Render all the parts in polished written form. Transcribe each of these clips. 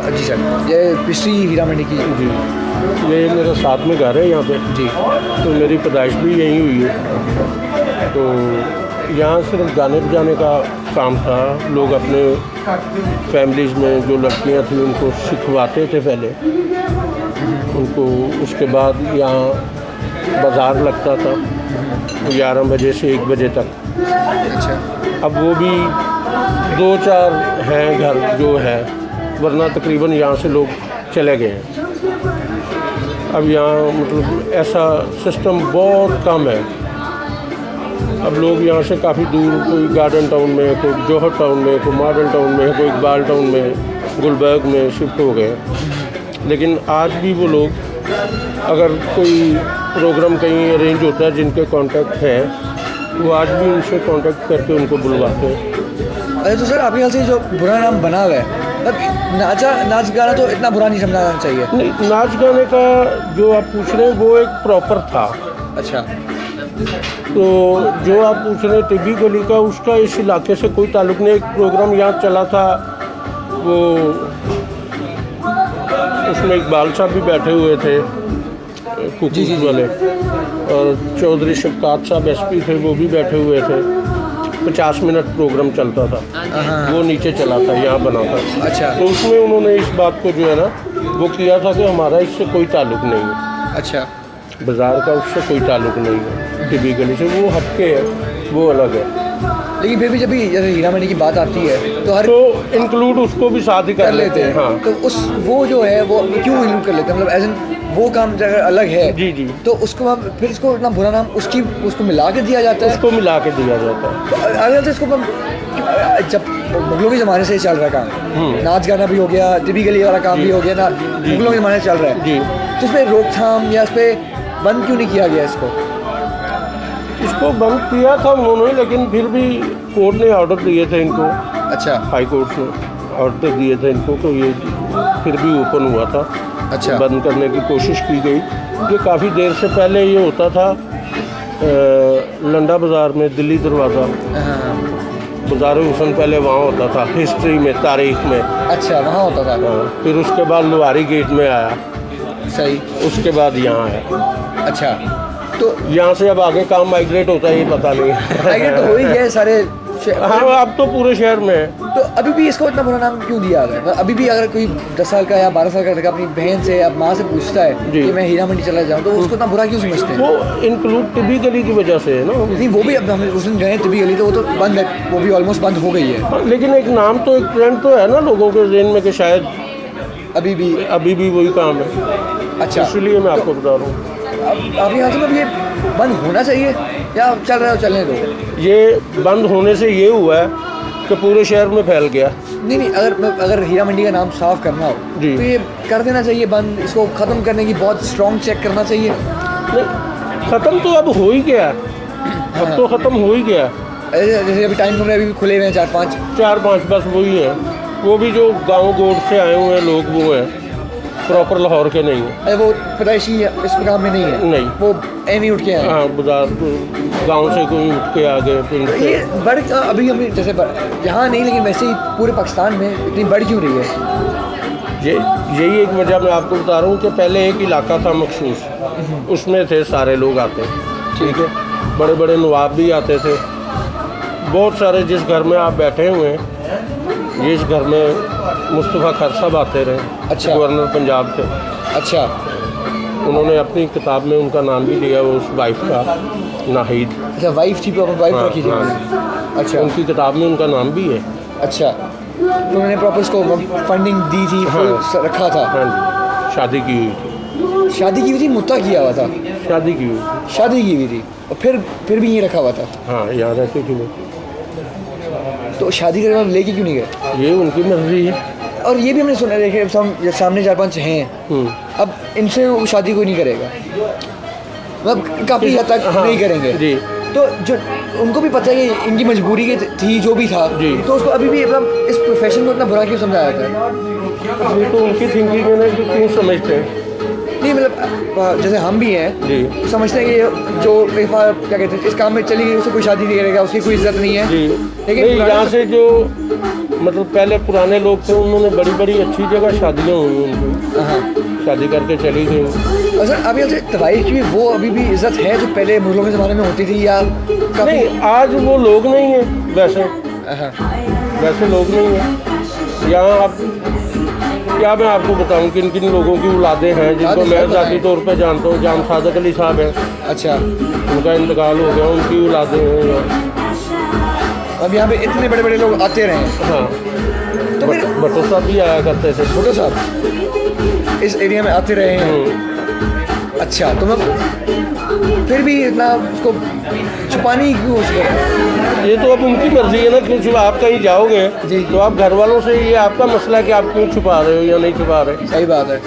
जी sir, ये पिछली हीरा मंडी की जी, ये मेरा साथ में घर है यहाँ पे जी। तो मेरी पैदाइश भी यहीं हुई है। तो यहाँ सिर्फ गाने बजाने का काम था। लोग अपने फैमिलीज़ में जो लड़कियाँ थी उनको सिखवाते थे पहले उनको। उसके बाद यहाँ बाज़ार लगता था 11 बजे से 1 बजे तक। अच्छा। अब वो भी 2-4 हैं घर जो है, वरना तकरीबन यहाँ से लोग चले गए हैं। अब यहाँ मतलब ऐसा सिस्टम बहुत कम है। अब लोग यहाँ से काफ़ी दूर, कोई गार्डन टाउन में, कोई जौहर टाउन में, कोई मॉडल टाउन में, कोई इकबाल टाउन में, गुलबर्ग में शिफ्ट हो गए। लेकिन आज भी वो लोग अगर कोई प्रोग्राम कहीं अरेंज होता है जिनके कांटेक्ट हैं, वो आज भी उनसे कांटेक्ट करके उनको बुलवाते हैं। अरे तो सर आपके ख्याल से जो बुरा नाम बना हुआ है, मतलब नाच गाना तो इतना बुरा नहीं समझना चाहिए। नहीं, नाच गाने का जो आप पूछ रहे हैं वो एक प्रॉपर था। अच्छा। तो जो आप पूछ रहे हैं टिब्बी गली का, उसका इस इलाके से कोई ताल्लुक़ नहीं। एक प्रोग्राम यहाँ चला था, वो उसमें इकबाल साहब भी बैठे हुए थे कुकीज़ वाले, और चौधरी शफकात साहब SP थे, वो भी बैठे हुए थे। 50 मिनट प्रोग्राम चलता था, वो नीचे चला था, यहाँ बना था। अच्छा। तो उसमें उन्होंने इस बात को जो है ना वो किया था कि हमारा इससे कोई ताल्लुक़ नहीं है। अच्छा। बाज़ार का उससे कोई ताल्लुक़ नहीं है, टिब्बी गली से वो हटके है, वो अलग है। लेकिन फिर भी जब भी जैसे हीरा मंडी की बात आती है तो हर तो इंक्लूड उसको भी साथ ही कर लेते हैं। हाँ, तो उस वो जो है वो क्यों इंक्लूड कर लेते हैं, मतलब एज एन वो काम अगर अलग है जी जी, तो उसको हम फिर इसको इतना बुरा नाम उसको मिला के दिया जाता है। उसको मिला के दिया जाता है। तो अगर इसको जब मुगलों के ज़माने से चल रहा है काम, नाच गाना भी हो गया, टिब्बी गली वाला काम भी हो गया ना, मुगलों के ज़माने से चल रहा है जी, तो उसमें रोकथाम या उस पर बंद क्यों नहीं किया गया इसको बंद किया था उन्होंने, लेकिन फिर भी कोर्ट ने ऑर्डर दिए थे इनको। अच्छा। हाई कोर्ट ने ऑर्डर दिए थे इनको, तो ये फिर भी ओपन हुआ था। अच्छा। बंद करने की कोशिश की गई। ये काफ़ी देर से पहले ये होता था लंडा बाज़ार में, दिल्ली दरवाज़ा, बाज़ार हुसन पहले वहाँ होता था, हिस्ट्री में, तारीख में। अच्छा, वहाँ होता था। फिर उसके बाद लोहारी गेट में आया। सही। उसके बाद यहाँ आया। अच्छा। तो यहाँ से अब आगे काम माइग्रेट होता है ये पता नहीं। माइग्रेट तो हो ही गया सारे। हाँ, अब तो पूरे शहर में है। तो अभी भी इसको इतना बुरा नाम क्यों दिया गया? अभी भी अगर कोई 10 साल का या 12 साल का लड़का अपनी बहन से या माँ से पूछता है कि मैं हीरा मंडी चला जाऊँ, तो उसको इतना बुरा क्यों समझते हैं? वो इंक्लूड टिब्बी गली की वजह से है ना। नहीं, वो भी अब हम उस दिन गए टिब्बी गली तो वो तो बंद है, वो भी ऑलमोस्ट बंद हो गई है। लेकिन एक नाम तो, एक ट्रेंड तो है ना लोगों के ज़हन में कि शायद अभी भी वही काम है। अच्छा, इसलिए मैं आपको बता रहा हूँ। अब यहाँ से ये बंद होना चाहिए या चल रहा है चलने दो? ये बंद होने से ये हुआ है कि पूरे शहर में फैल गया। नहीं, अगर हीरा मंडी का नाम साफ करना हो तो ये कर देना चाहिए बंद। इसको ख़त्म करने की बहुत स्ट्रॉन्ग चेक करना चाहिए। नहीं, ख़त्म तो अब हो ही गया। अब तो ख़त्म हो ही गया। जैसे अभी टाइम कमरे अभी भी खुले हुए हैं 4-5 बस वही है। वो भी जो गाँव गोड़ से आए हुए हैं लोग, वो हैं, प्रॉपर लाहौर के नहीं है। वो पैदाइशी इस काम में नहीं है। नहीं, वो एम ही उठ के आए। हाँ, बाजार गांव से कोई उठ के आ गए। तो ये बढ़ अभी जैसे यहाँ नहीं, लेकिन वैसे ही पूरे पाकिस्तान में इतनी बढ़ क्यों रही है? यही एक वजह मैं आपको बता रहा हूँ कि पहले एक इलाका था मखसूस, उसमें थे सारे लोग आते, ठीक है, बड़े बड़े नवाब भी आते थे, बहुत सारे। जिस घर में आप बैठे हुए हैं, जिस घर में मुस्तफ़ा खर साहब आते रहे, अच्छा, गवर्नर पंजाब थे। अच्छा। उन्होंने अपनी किताब में उनका नाम भी लिया, उस वाइफ का, नाहिद। अच्छा, वाइफ थी, वाइफ रखी थी। अच्छा, उनकी किताब में उनका नाम भी है। अच्छा, तो उन्होंने प्रॉपर उसको फंडिंग दी थी। हाँ, रखा था। हाँ, शादी की हुई थी। शादी की हुई थी, मुद्दा किया हुआ था। शादी की हुई थी और फिर भी ये रखा हुआ था। हाँ, यहाँ रहते थे। तो शादी करके बाद लेके क्यों नहीं गए? ये उनकी मर्जी है। और ये भी हमने सुना, देखिए सामने 4-5 हैं, अब इनसे वो शादी कोई नहीं करेगा, मतलब काफ़ी हद तक नहीं करेंगे जी। तो जो उनको भी पता है कि इनकी मजबूरी के थी, जो भी था जी, तो उसको अभी भी मतलब इस प्रोफेशन को इतना बुरा क्यों समझाया जाता है? ये तो उनकी थिंकिंग है ना, कि क्यों समझते हैं। नहीं, मतलब जैसे हम भी हैं जी, समझते हैं कि जो क्या कहते हैं, इस काम में चली गई, उससे कोई शादी नहीं करेगा, उसकी कोई इज्जत नहीं है। लेकिन यहाँ से जो मतलब पहले पुराने लोग थे, उन्होंने बड़ी बड़ी अच्छी जगह शादियाँ हुई उनकी, शादी करके चली गई। अच्छा, अभी तवाइफ की वो अभी भी इज्जत है जो पहले मुगलों के ज़माने में होती थी, या नहीं? आज वो लोग नहीं है वैसे, वैसे लोग नहीं है यहाँ। आप क्या मैं आपको बताऊं किन किन लोगों की औलादें हैं जिनको मैं ज़ाती तौर पे जानता हूँ। जाम सादक अली साहब हैं, अच्छा, उनका इंतकाल हो गया, उनकी औलादें हैं यहाँ। अब यहाँ पे इतने बड़े बड़े लोग आते रहे हैं। हाँ, तो भट्टो साहब भी आया करते थे। भट्टो साहब इस एरिया में आते रहे हैं। अच्छा, तो मैं फिर भी इतना उसको छुपाने की कोशिश कर रहा हूँ। ये तो अब उनकी मर्जी है ना, क्योंकि आप कहीं जाओगे जी, तो आप घर वालों से, ये आपका मसला है कि आप क्यों छुपा रहे हो या नहीं छुपा रहे। सही बात है।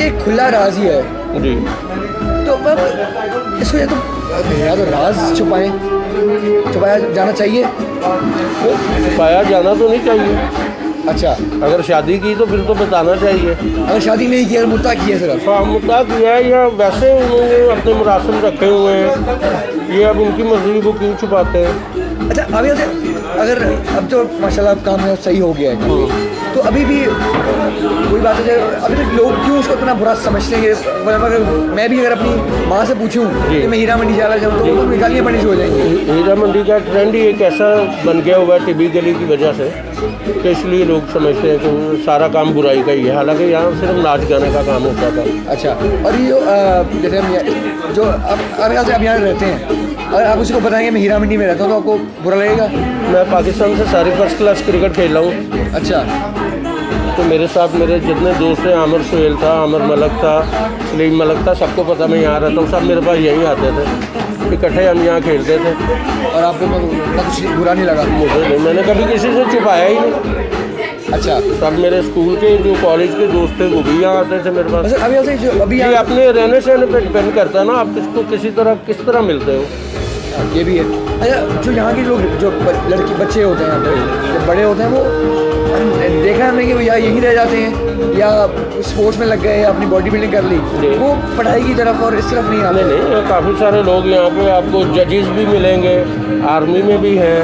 एक खुला राज ही है जी, तो अब इसको या तो राज छुपाया जाना चाहिए, छुपाया जाना तो नहीं चाहिए। अच्छा, अगर शादी की तो फिर तो बताना चाहिए। अगर शादी नहीं की, अगर मुद्दा किया सिर्फ, हाँ मुद्दा किया है, या वैसे उन्होंने अपने मुरासिम रखे हुए हैं, ये अब उनकी मर्जी, वो क्यों छुपाते हैं। अच्छा, अभी अगर अब तो माशाल्लाह काम है सही हो गया है, तो अभी भी कोई बात है, अभी तक लोग क्यों उसको इतना बुरा समझते हैं? अगर मैं भी अगर अपनी माँ से पूछूं कि मैं हीरा मंडी चला जाऊँ तो गालियाँ पड़नी शुरू हो जाएंगी। हीरा मंडी का ट्रेंड ही एक ऐसा बन गया हुआ है टिब्बी गली की वजह से, तो इसलिए लोग समझते हैं कि सारा काम बुराई का ही है, हालांकि यहाँ सिर्फ नाच गाने का काम होता था। अच्छा, और ये जैसे हम जो अब यहाँ रहते हैं, अगर आप उसको बताएंगे मैं हीरा मंडी में रहता हूँ तो आपको बुरा लगेगा? मैं पाकिस्तान से सारी फर्स्ट क्लास क्रिकेट खेल रहा हूँ। अच्छा, तो मेरे साथ मेरे जितने दोस्त हैं, आमिर सुहेल था, आमिर मलक था, सलीम मलक था, सबको पता मैं यहाँ रहता हूँ, सब मेरे पास यहीं आते थे, इकट्ठे हम यहाँ खेलते थे। और आपको कुछ बुरा नहीं लगा? मुझे नहीं, मैंने कभी किसी से छुपाया ही नहीं। अच्छा, सब मेरे स्कूल के जो कॉलेज के दोस्त थे वो भी यहाँ आते थे मेरे पास। अभी ये अपने रहने सहने पे डिपेंड करता है ना, आप किसको किस तरह मिलते हो। ये भी है। अच्छा, जो यहाँ के लोग जो बच्चे होते हैं, जब बड़े होते हैं, वो देखा है हमने कि भैया यहीं रह जाते हैं या स्पोर्ट्स में लग गए या अपनी बॉडी बिल्डिंग कर ली, वो पढ़ाई की तरफ और इस तरफ नहीं आते। नहीं, काफ़ी सारे लोग यहाँ पे आपको जजेस भी मिलेंगे, आर्मी में भी हैं,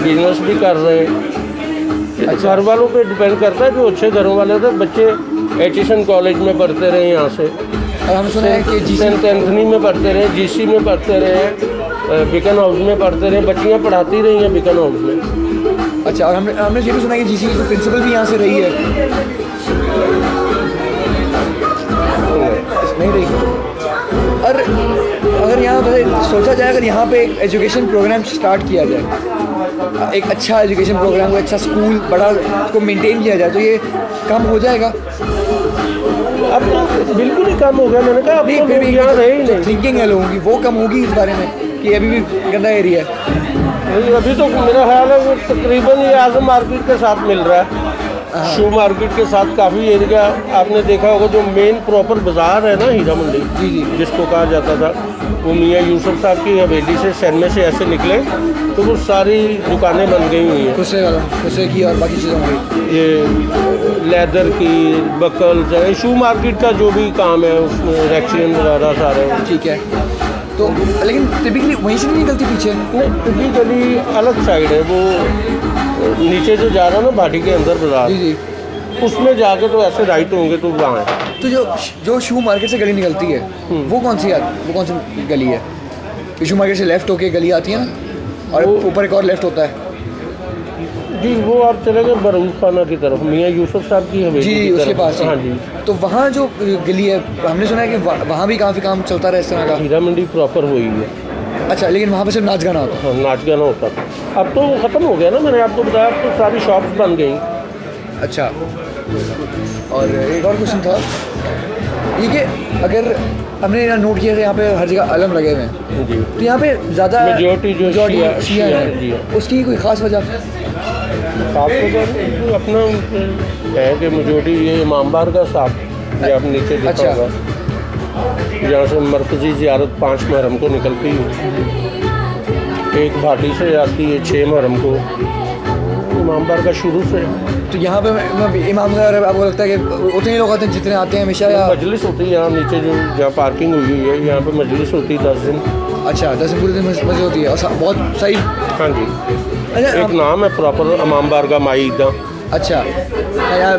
बिजनेस भी कर रहे हैं। घर वालों पे डिपेंड करता है, जो अच्छे घरों वाले होते हैं। बच्चे एचिसन कॉलेज में पढ़ते रहे यहाँ से, और हमने सुना है कि सेंट एंथनी में पढ़ते रहे, GC में पढ़ते रहे, बिकन हाउस में पढ़ते रहे, बच्चियाँ पढ़ाती रही हैं बिकन हाउस में। अच्छा, और हमने ये भी सुना है कि GC की प्रिंसिपल भी यहाँ से रही है। नहीं रही। और अगर यहाँ सोचा जाए, अगर यहाँ पे एक एजुकेशन प्रोग्राम स्टार्ट किया जाए, एक अच्छा एजुकेशन प्रोग्राम, अच्छा स्कूल बड़ा उसको मेंटेन किया जाए, तो ये कम हो जाएगा। अब तो बिल्कुल ही कम हो गया, मैंने कहा। नहीं, फिर भी यहाँ रहे ही नहीं, थिंकिंग है लोगों की, वो कम होगी इस बारे में कि अभी भी गंदा एरिया है। अभी तो मेरा ख्याल है वो तकरीबन ये आज़म मार्केट के साथ मिल रहा है, शू मार्केट के साथ काफ़ी एरिया। आपने देखा होगा जो मेन प्रॉपर बाज़ार है ना हीरा मंडी, जी, जिसको कहा जाता था, वो मियाँ यूसुफ साहब की हवेली से सैनमे से ऐसे निकले तो वो सारी दुकानें बन गई हुई हैं। खुशे की और बाकी चीज़ों की, ये लेदर की, बकल, शू मार्केट का जो भी काम है उसमें रैक्सियन वगैरह सारे। ठीक है, तो लेकिन टिपिकली वहीं से नहीं निकलती पीछे? नहीं, टिपिकली अलग साइड है, वो नीचे जो जा रहा है ना भाटी के अंदर बाजार, जी, उसमें जाके तो ऐसे राइट होंगे तो वहाँ है। तो जो शू मार्केट से गली निकलती है वो कौन सी गली है? शू मार्केट से लेफ्ट होके गली आती है ना, और ऊपर एक और लेफ्ट होता है। जी, वो आप चले गए बरूज खाना की तरफ, मियाँ यूसुफ साहब की हवेली जी, उसके पास। हाँ जी, तो वहाँ जो गली है, हमने सुना है कि वहाँ भी काफ़ी काम चलता रहा इस तरह का। हीरा मंडी प्रॉपर हुई है। अच्छा, लेकिन वहाँ पे सिर्फ नाच गाना होता है? हाँ, नाच गाना होता था, अब तो ख़त्म हो गया ना, मैंने आपको बताया, अब तो सारी शॉप्स बन गई। अच्छा, और एक और क्वेश्चन था ये कि अगर हमने यहाँ नोट किया था यहाँ पे हर जगह अलम लगे हुए हैं जी, तो यहाँ पे ज़्यादा मेजॉरिटी शिया है, उसकी कोई ख़ास वजह? खास वजह अपना है कि मेजॉरिटी ये इमाम बारगाह साहब, ये आप नीचे देखा होगा, यहाँ से मरकज़ी ज़ियारत 5 मुहर्रम को निकलती है, एक भाटी से आती है 6 मुहर्रम को, इमाम बारगाह शुरू से। तो यहाँ पे इमाम बारगाह आपको लगता है कि उतने लोग आते हैं जितने आते हैं हमेशा, या मजलिस होती है यहाँ नीचे जो जहाँ पार्किंग हुई है, यहाँ पे मजलिस होती है 10 दिन। अच्छा, 10 दिन पूरे दिन मजलिस होती है, और बहुत सही। हाँ जी। एक नाम है प्रॉपर इमाम बारगाह माई दा। अच्छा यार